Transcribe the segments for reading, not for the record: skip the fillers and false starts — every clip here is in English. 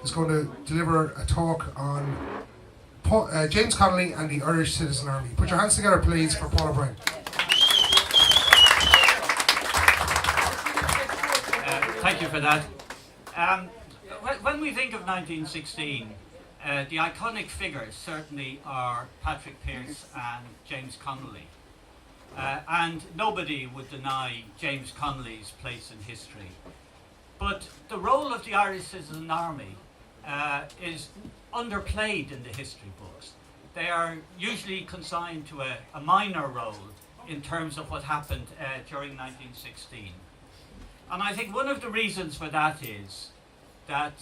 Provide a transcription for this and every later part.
is going to deliver a talk on James Connolly and the Irish Citizen Army. Put your hands together, please, for Paul O'Brien. Thank you for that. When we think of 1916, the iconic figures certainly are Patrick Pearse and James Connolly. And nobody would deny James Connolly's place in history. But the role of the Irish Citizen Army is underplayed in the history books. They are usually consigned to a minor role in terms of what happened during 1916. And I think one of the reasons for that is that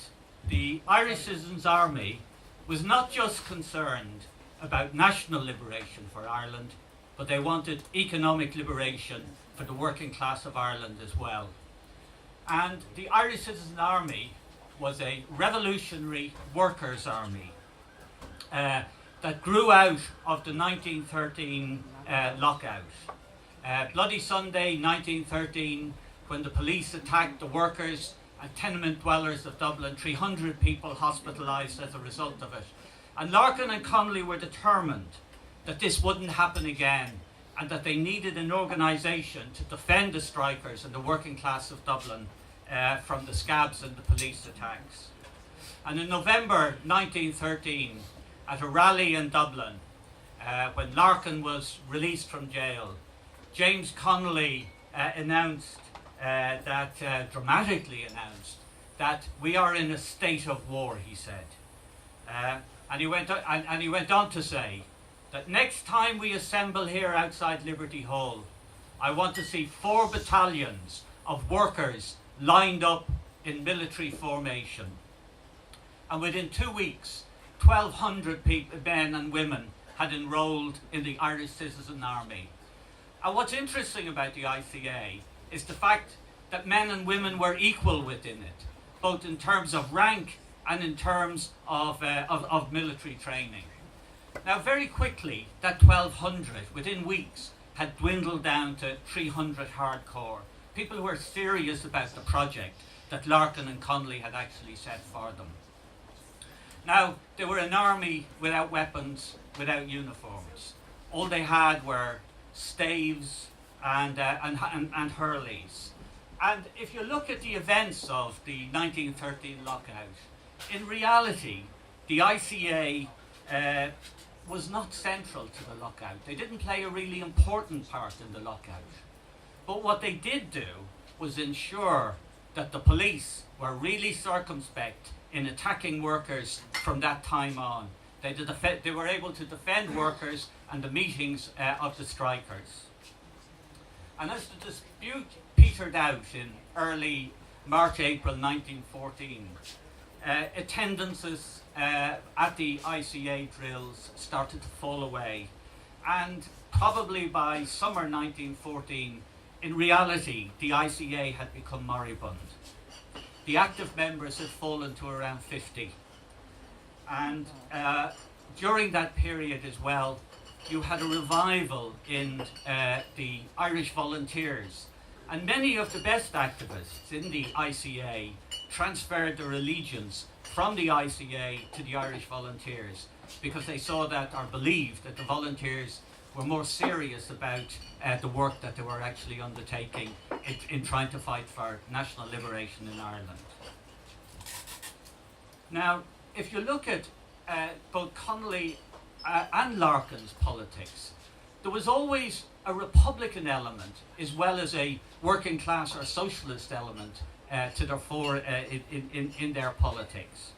the Irish Citizens Army was not just concerned about national liberation for Ireland, but they wanted economic liberation for the working class of Ireland as well. And the Irish Citizen Army was a revolutionary workers' army that grew out of the 1913 lockout. Bloody Sunday 1913, when the police attacked the workers and tenement dwellers of Dublin, 300 people hospitalised as a result of it. And Larkin and Connolly were determined that this wouldn't happen again, and that they needed an organisation to defend the strikers and the working class of Dublin from the scabs and the police attacks. And in November 1913, at a rally in Dublin, when Larkin was released from jail, James Connolly dramatically announced that we are in a state of war, he said. And he went on to say that next time we assemble here outside Liberty Hall, I want to see 4 battalions of workers lined up in military formation. And within 2 weeks, 1,200 men and women had enrolled in the Irish Citizen Army. And what's interesting about the ICA is the fact that men and women were equal within it, both in terms of rank and in terms of military training. Now, very quickly, that 1,200, within weeks, had dwindled down to 300 hardcore, people who were serious about the project that Larkin and Connolly had actually set for them. Now, they were an army without weapons, without uniforms. All they had were staves and hurleys. And if you look at the events of the 1913 lockout, in reality, the ICA was not central to the lockout. They didn't play a really important part in the lockout. But what they did do was ensure that the police were really circumspect in attacking workers from that time on. They were able to defend workers and the meetings of the strikers. And as the dispute petered out in early March, April 1914, attendances at the ICA drills started to fall away. And probably by summer 1914, in reality, the ICA had become moribund. The active members had fallen to around 50. And during that period as well, you had a revival in the Irish volunteers. And many of the best activists in the ICA transferred their allegiance from the ICA to the Irish volunteers because they saw that, or believed that the volunteers were more serious about the work that they were actually undertaking in trying to fight for national liberation in Ireland. Now, if you look at both Connolly and Larkin's politics, there was always a Republican element as well as a working class or socialist element to their fore in their politics.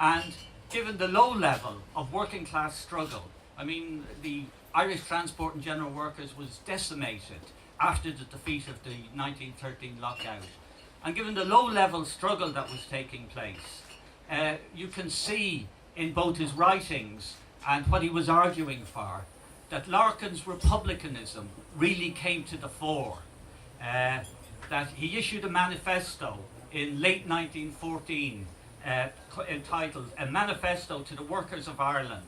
And given the low level of working class struggle, I mean, the Irish Transport and General Workers was decimated after the defeat of the 1913 lockout. And given the low level struggle that was taking place, you can see in both his writings and what he was arguing for, that Larkin's republicanism really came to the fore. That he issued a manifesto in late 1914 entitled A Manifesto to the Workers of Ireland.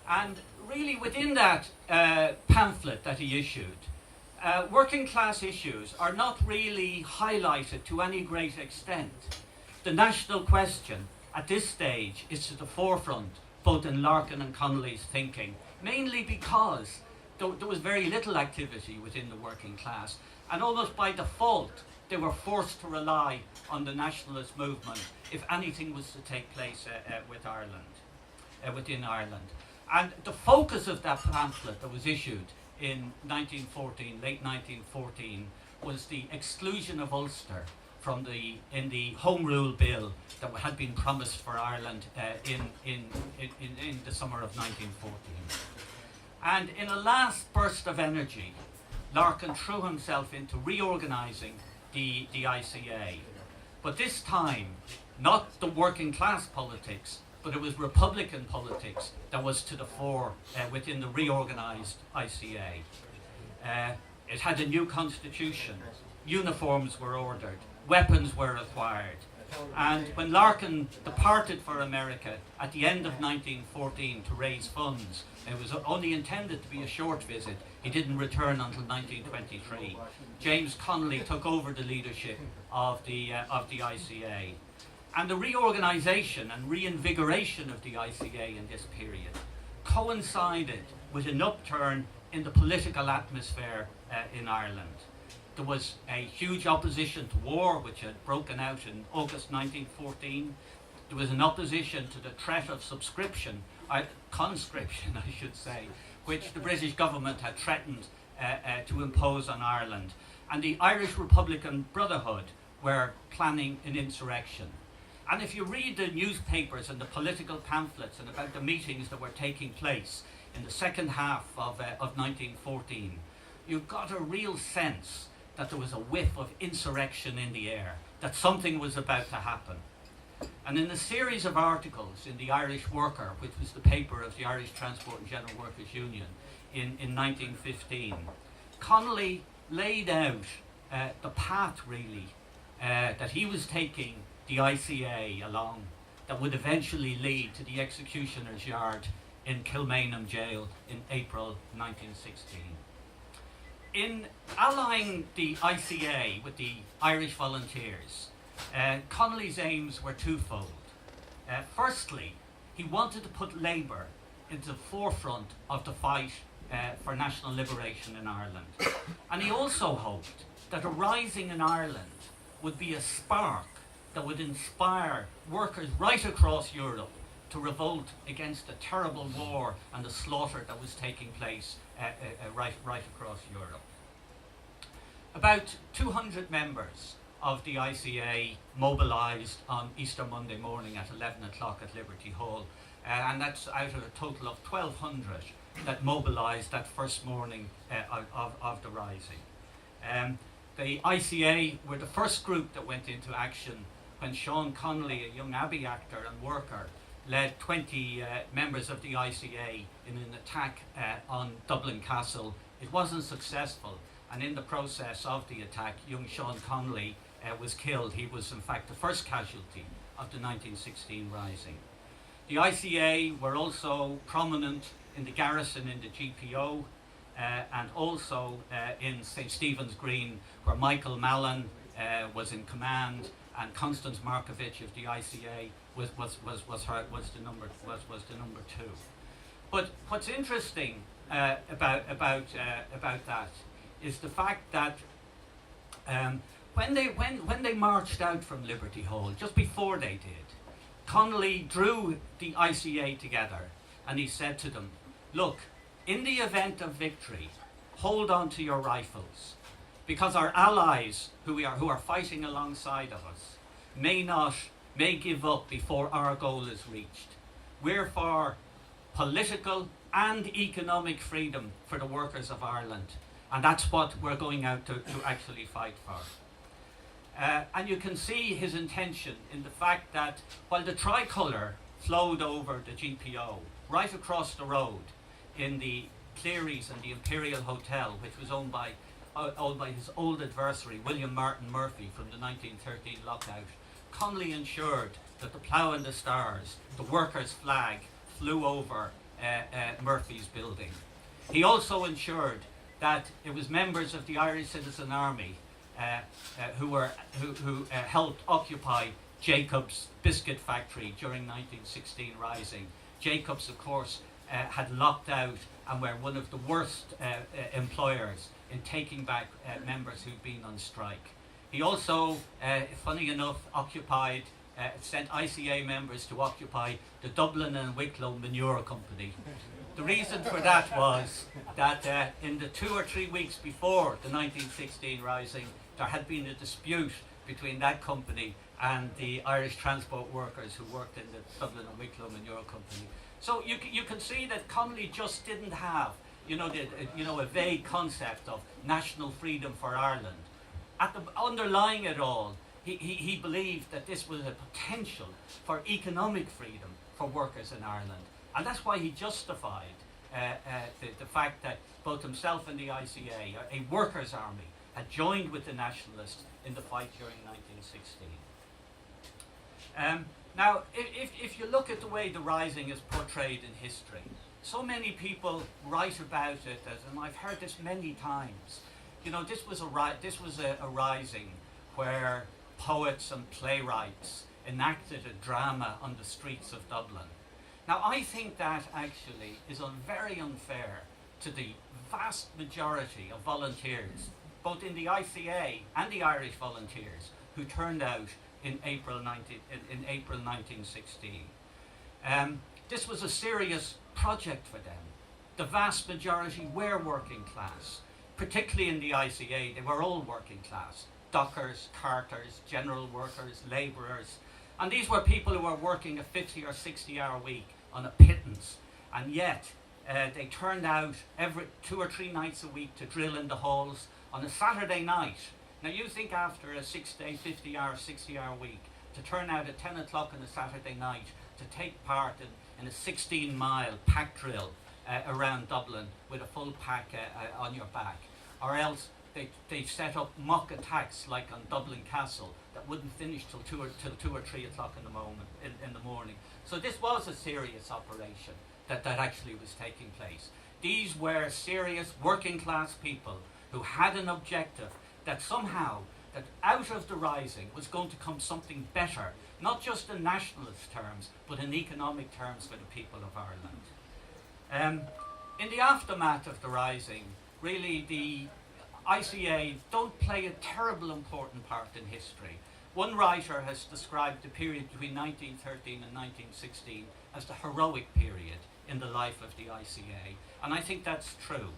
And really within that pamphlet that he issued, working class issues are not really highlighted to any great extent. The national question at this stage is to the forefront, both in Larkin and Connolly's thinking, mainly because there was very little activity within the working class, and almost by default they were forced to rely on the nationalist movement if anything was to take place within Ireland. And the focus of that pamphlet that was issued in 1914, late 1914, was the exclusion of Ulster from in the Home Rule Bill that had been promised for Ireland in the summer of 1914. And in a last burst of energy, Larkin threw himself into reorganising the ICA. But this time, not the working class politics, but it was Republican politics that was to the fore within the reorganised ICA. It had a new constitution, uniforms were ordered, weapons were acquired. And when Larkin departed for America at the end of 1914 to raise funds, it was only intended to be a short visit. He didn't return until 1923. James Connolly took over the leadership of the ICA. And the reorganisation and reinvigoration of the ICA in this period coincided with an upturn in the political atmosphere in Ireland. There was a huge opposition to war, which had broken out in August 1914. There was an opposition to the threat of conscription, I should say, which the British government had threatened to impose on Ireland. And the Irish Republican Brotherhood were planning an insurrection. And if you read the newspapers and the political pamphlets and about the meetings that were taking place in the second half of 1914, you got a real sense that there was a whiff of insurrection in the air, that something was about to happen. And in a series of articles in the Irish Worker, which was the paper of the Irish Transport and General Workers Union in 1915, Connolly laid out the path really that he was taking the ICA along that would eventually lead to the executioner's yard in Kilmainham Jail in April 1916. In allying the ICA with the Irish Volunteers, Connolly's aims were twofold. Firstly, he wanted to put Labour into the forefront of the fight for national liberation in Ireland. And he also hoped that a rising in Ireland would be a spark that would inspire workers right across Europe to revolt against the terrible war and the slaughter that was taking place right across Europe. About 200 members of the ICA mobilised on Easter Monday morning at 11 o'clock at Liberty Hall, and that's out of a total of 1,200 that mobilised that first morning of the rising. The ICA were the first group that went into action when Sean Connolly, a young Abbey actor and worker, led 20 members of the ICA in an attack on Dublin Castle. It wasn't successful, and in the process of the attack, young Sean Connolly was killed. He was in fact the first casualty of the 1916 rising. The ICA were also prominent in the garrison in the GPO and also in St. Stephen's Green, where Michael Mallon was in command, and Constance Markovich of the ICA was the number two. But what's interesting about that is the fact that when they marched out from Liberty Hall, just before they did, Connolly drew the ICA together and he said to them, look, in the event of victory, hold on to your rifles, because our allies who are fighting alongside of us may give up before our goal is reached. We're for political and economic freedom for the workers of Ireland, and that's what we're going out to actually fight for. And you can see his intention in the fact that while the tricolour flowed over the GPO, right across the road in the Clearys and the Imperial Hotel, which was owned by his old adversary, William Martin Murphy, from the 1913 lockout, Connolly ensured that the plough and the stars, the workers' flag, flew over Murphy's building. He also ensured that it was members of the Irish Citizen Army who helped occupy Jacobs biscuit factory during 1916 Rising. Jacobs, of course, had locked out and were one of the worst employers in taking back members who'd been on strike. He also, funny enough, sent ICA members to occupy the Dublin and Wicklow Manure Company. The reason for that was that in the 2 or 3 weeks before the 1916 Rising, there had been a dispute between that company and the Irish transport workers who worked in the Dublin and Wicklow Manure Company. So you can see that Connolly just didn't have, a vague concept of national freedom for Ireland. Underlying it all, he believed that this was a potential for economic freedom for workers in Ireland. And that's why he justified the fact that both himself and the ICA, a workers' army, had joined with the nationalists in the fight during 1916. Now, if you look at the way the Rising is portrayed in history, so many people write about it, and I've heard this many times. This was a Rising where poets and playwrights enacted a drama on the streets of Dublin. Now, I think that actually is very unfair to the vast majority of volunteers, both in the ICA and the Irish volunteers, who turned out in April 1916. This was a serious project for them. The vast majority were working class, particularly in the ICA. They were all working class: dockers, carters, general workers, labourers. And these were people who were working a 50 or 60 hour week on a pittance, and yet they turned out every 2 or 3 nights a week to drill in the halls on a Saturday night. Now you think after a 6-day, 50 hour, 60 hour week, to turn out at 10 o'clock on a Saturday night to take part in a 16-mile pack drill around Dublin with a full pack on your back, or else they set up mock attacks like on Dublin Castle that wouldn't finish till 2 or 3 o'clock in the morning. So this was a serious operation that actually was taking place. These were serious working class people who had an objective that somehow, that out of the Rising was going to come something better, not just in nationalist terms, but in economic terms for the people of Ireland. In the aftermath of the Rising, really the ICA don't play a terrible important part in history. One writer has described the period between 1913 and 1916 as the heroic period in the life of the ICA, and I think that's true.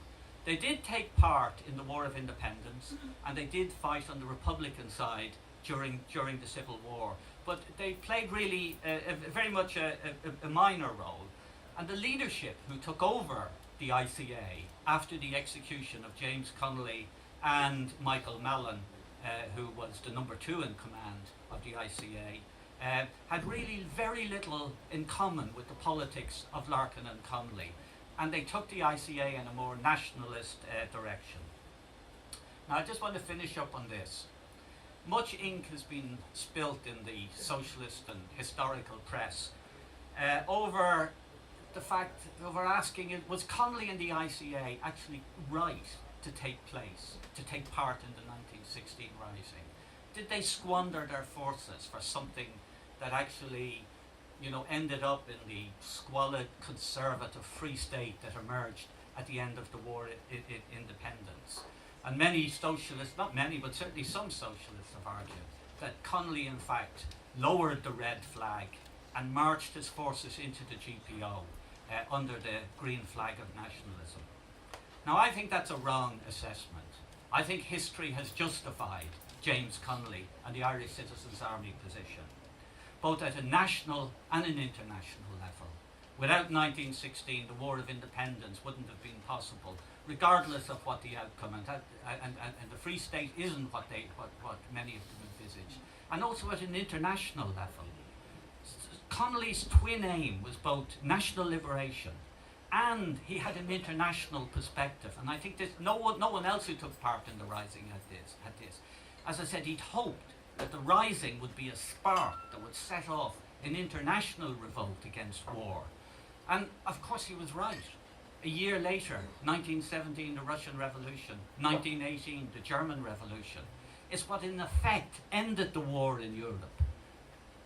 They did take part in the War of Independence, and they did fight on the Republican side during the Civil War, but they played really very much a minor role. And the leadership who took over the ICA after the execution of James Connolly and Michael Mallon, who was the number 2 in command of the ICA, had really very little in common with the politics of Larkin and Connolly, and they took the ICA in a more nationalist direction. Now I just want to finish up on this. Much ink has been spilt in the socialist and historical press over the fact, over asking, was Connolly and the ICA actually right to take part in the 1916 Rising? Did they squander their forces for something that actually, ended up in the squalid, conservative Free State that emerged at the end of the war in independence? And many socialists, not many, but certainly some socialists have argued that Connolly, in fact, lowered the red flag and marched his forces into the GPO under the green flag of nationalism. Now, I think that's a wrong assessment. I think history has justified James Connolly and the Irish Citizens' Army position, both at a national and an international level. Without 1916, the War of Independence wouldn't have been possible, regardless of what the outcome, and the Free State isn't what many of them envisage. And also at an international level, Connolly's twin aim was both national liberation, and he had an international perspective. And I think no one else who took part in the Rising had this. As I said, he'd hoped that the Rising would be a spark that would set off an international revolt against war. And of course he was right. A year later, 1917, the Russian Revolution, 1918, the German Revolution, is what in effect ended the war in Europe.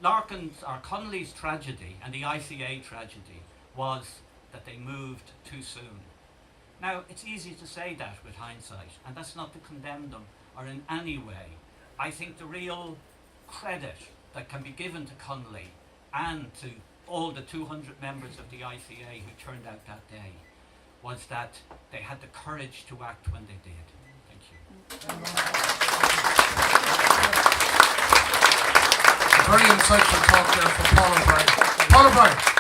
Larkin's or Connolly's tragedy and the ICA tragedy was that they moved too soon. Now, it's easy to say that with hindsight, and that's not to condemn them or in any way. I think the real credit that can be given to Connolly and to all the 200 members of the ICA who turned out that day was that they had the courage to act when they did. Thank you. Very insightful talk there from Paul O'Brien. Paul O'Brien.